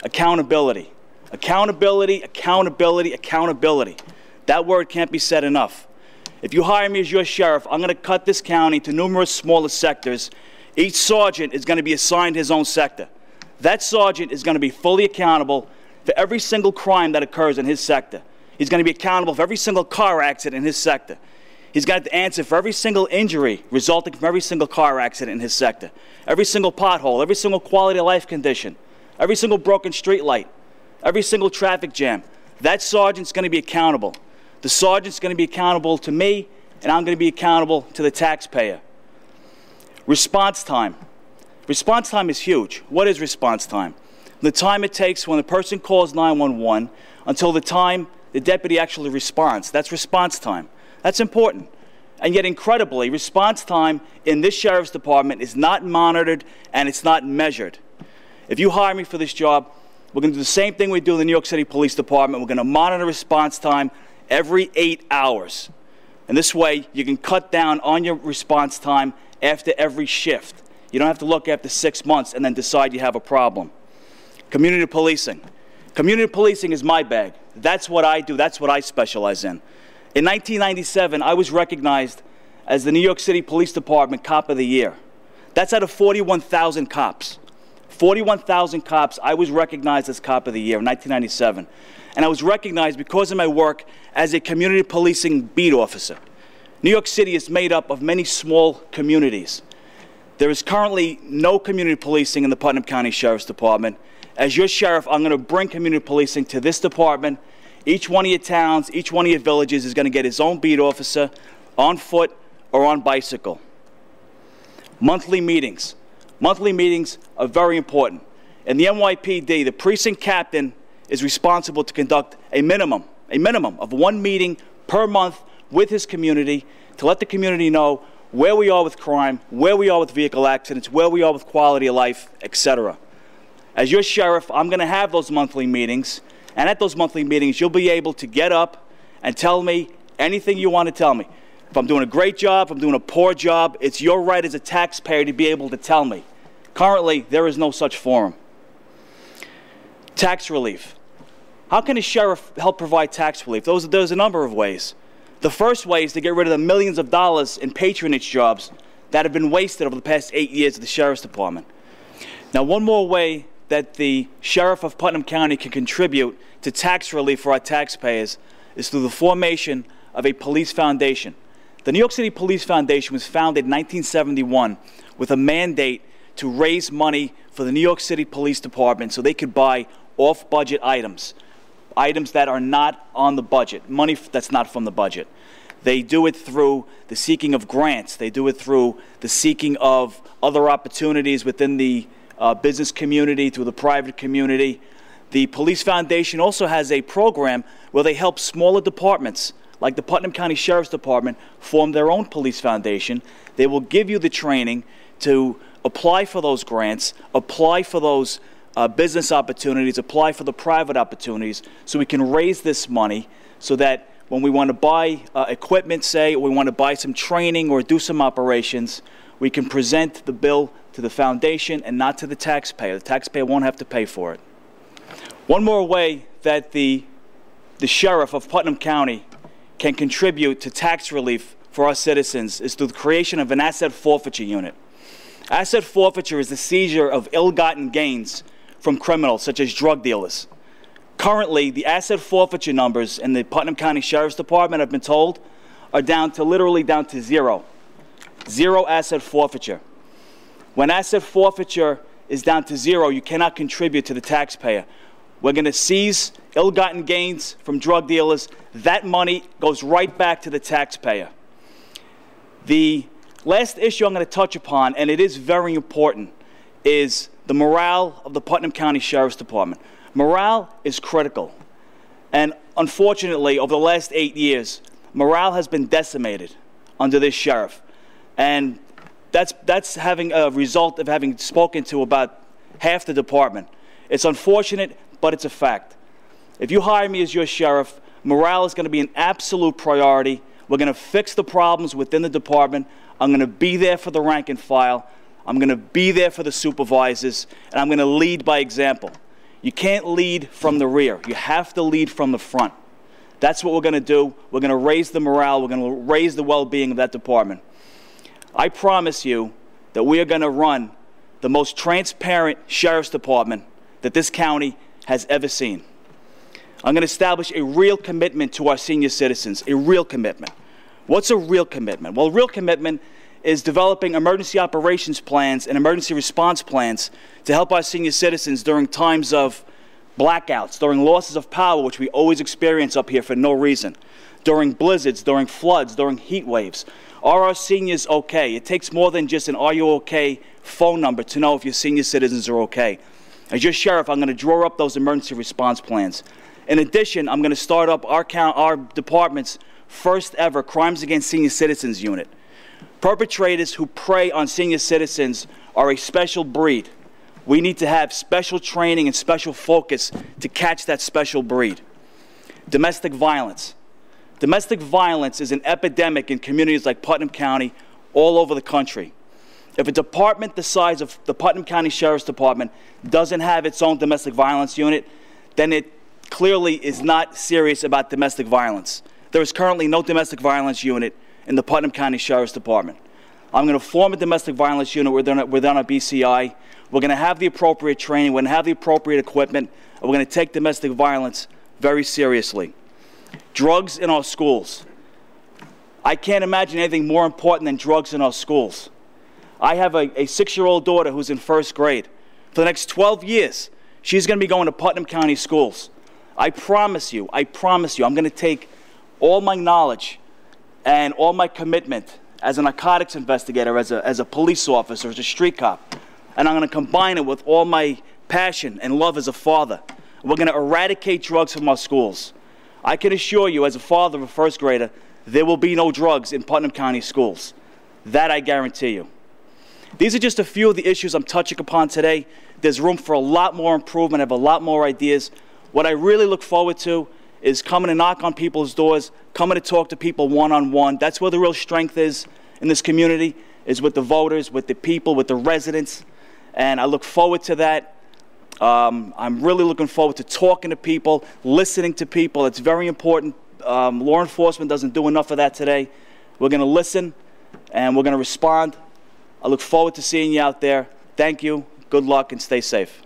Accountability. Accountability, accountability, accountability. That word can't be said enough. If you hire me as your sheriff, I'm going to cut this county into numerous smaller sectors. Each sergeant is going to be assigned his own sector. That sergeant is going to be fully accountable for every single crime that occurs in his sector. He's going to be accountable for every single car accident in his sector. He's got to answer for every single injury resulting from every single car accident in his sector, every single pothole, every single quality of life condition, every single broken street light, every single traffic jam. That sergeant's going to be accountable. The sergeant's going to be accountable to me, and I'm going to be accountable to the taxpayer. Response time. Response time is huge. What is response time? The time it takes when the person calls 911 until the time the deputy actually responds. That's response time. That's important. And yet, incredibly, response time in this sheriff's department is not monitored and it's not measured. If you hire me for this job, we're going to do the same thing we do in the New York City Police Department. We're going to monitor response time every 8 hours. And this way, you can cut down on your response time after every shift. You don't have to look after 6 months and then decide you have a problem. Community policing. Community policing is my bag. That's what I do. That's what I specialize in. In 1997, I was recognized as the New York City Police Department Cop of the Year. That's out of 41,000 cops. 41,000 cops, I was recognized as Cop of the Year in 1997. And I was recognized because of my work as a community policing beat officer. New York City is made up of many small communities. There is currently no community policing in the Putnam County Sheriff's Department. As your sheriff, I'm going to bring community policing to this department. Each one of your towns, each one of your villages is going to get his own beat officer on foot or on bicycle. Monthly meetings. Monthly meetings are very important. In the NYPD, the precinct captain is responsible to conduct a minimum of one meeting per month with his community to let the community know where we are with crime, where we are with vehicle accidents, where we are with quality of life, etc. As your sheriff, I'm going to have those monthly meetings, and at those monthly meetings, you'll be able to get up and tell me anything you want to tell me. If I'm doing a great job, if I'm doing a poor job, it's your right as a taxpayer to be able to tell me. Currently, there is no such forum. Tax relief. How can a sheriff help provide tax relief? There's a number of ways. The first way is to get rid of the millions of dollars in patronage jobs that have been wasted over the past 8 years of the Sheriff's Department. Now, one more way that the Sheriff of Putnam County can contribute to tax relief for our taxpayers is through the formation of a police foundation. The New York City Police Foundation was founded in 1971 with a mandate to raise money for the New York City Police Department so they could buy off-budget items. Items that are not on the budget, money that's not from the budget. They do it through the seeking of grants. They do it through the seeking of other opportunities within the business community, through the private community. The Police Foundation also has a program where they help smaller departments, like the Putnam County Sheriff's Department, form their own police foundation. They will give you the training to apply for those grants, apply for those business opportunities, apply for the private opportunities, so we can raise this money so that when we want to buy equipment, say, or we want to buy some training or do some operations, we can present the bill to the foundation and not to the taxpayer. The taxpayer won't have to pay for it. One more way that the sheriff of Putnam County can contribute to tax relief for our citizens is through the creation of an asset forfeiture unit. Asset forfeiture is the seizure of ill-gotten gains from criminals, such as drug dealers. Currently, the asset forfeiture numbers in the Putnam County Sheriff's Department, I've been told, are literally down to zero. Zero asset forfeiture. When asset forfeiture is down to zero, you cannot contribute to the taxpayer. We're going to seize ill-gotten gains from drug dealers. That money goes right back to the taxpayer. The last issue I'm going to touch upon, and it is very important, is the morale of the Putnam County Sheriff's Department. Morale is critical. And unfortunately, over the last 8 years, morale has been decimated under this sheriff. And that's having a result of having spoken to about half the department. It's unfortunate, but it's a fact. If you hire me as your sheriff, morale is going to be an absolute priority. We're going to fix the problems within the department. I'm going to be there for the rank and file. I'm going to be there for the supervisors, and I'm going to lead by example. You can't lead from the rear. You have to lead from the front. That's what we're going to do. We're going to raise the morale. We're going to raise the well-being of that department. I promise you that we are going to run the most transparent sheriff's department that this county has ever seen. I'm going to establish a real commitment to our senior citizens, a real commitment. What's a real commitment? Well, a real commitment is developing emergency operations plans and emergency response plans to help our senior citizens during times of blackouts, during losses of power, which we always experience up here for no reason, during blizzards, during floods, during heat waves. Are our seniors okay? It takes more than just an "Are you okay?" phone number to know if your senior citizens are okay. As your sheriff, I'm going to draw up those emergency response plans. In addition, I'm going to start up our department's first ever Crimes Against Senior Citizens unit. Perpetrators who prey on senior citizens are a special breed. We need to have special training and special focus to catch that special breed. Domestic violence. Domestic violence is an epidemic in communities like Putnam County all over the country. If a department the size of the Putnam County Sheriff's Department doesn't have its own domestic violence unit, then it clearly is not serious about domestic violence. There is currently no domestic violence unit in the Putnam County Sheriff's Department. I'm going to form a domestic violence unit within our BCI. We're going to have the appropriate training. We're going to have the appropriate equipment. And we're going to take domestic violence very seriously. Drugs in our schools. I can't imagine anything more important than drugs in our schools. I have a 6-year-old daughter who's in 1st grade. For the next 12 years, she's going to be going to Putnam County schools. I promise you, I'm going to take all my knowledge and all my commitment as a narcotics investigator, as a police officer, as a street cop, and I'm going to combine it with all my passion and love as a father. We're going to eradicate drugs from our schools. I can assure you, as a father of a 1st grader, there will be no drugs in Putnam County schools. That I guarantee you. These are just a few of the issues I'm touching upon today. There's room for a lot more improvement. I have a lot more ideas. What I really look forward to is coming to knock on people's doors, coming to talk to people one-on-one. That's where the real strength is in this community, is with the voters, with the people, with the residents. And I look forward to that. I'm really looking forward to talking to people, listening to people. It's very important. Law enforcement doesn't do enough of that today. We're going to listen, and we're going to respond. I look forward to seeing you out there. Thank you. Good luck, and stay safe.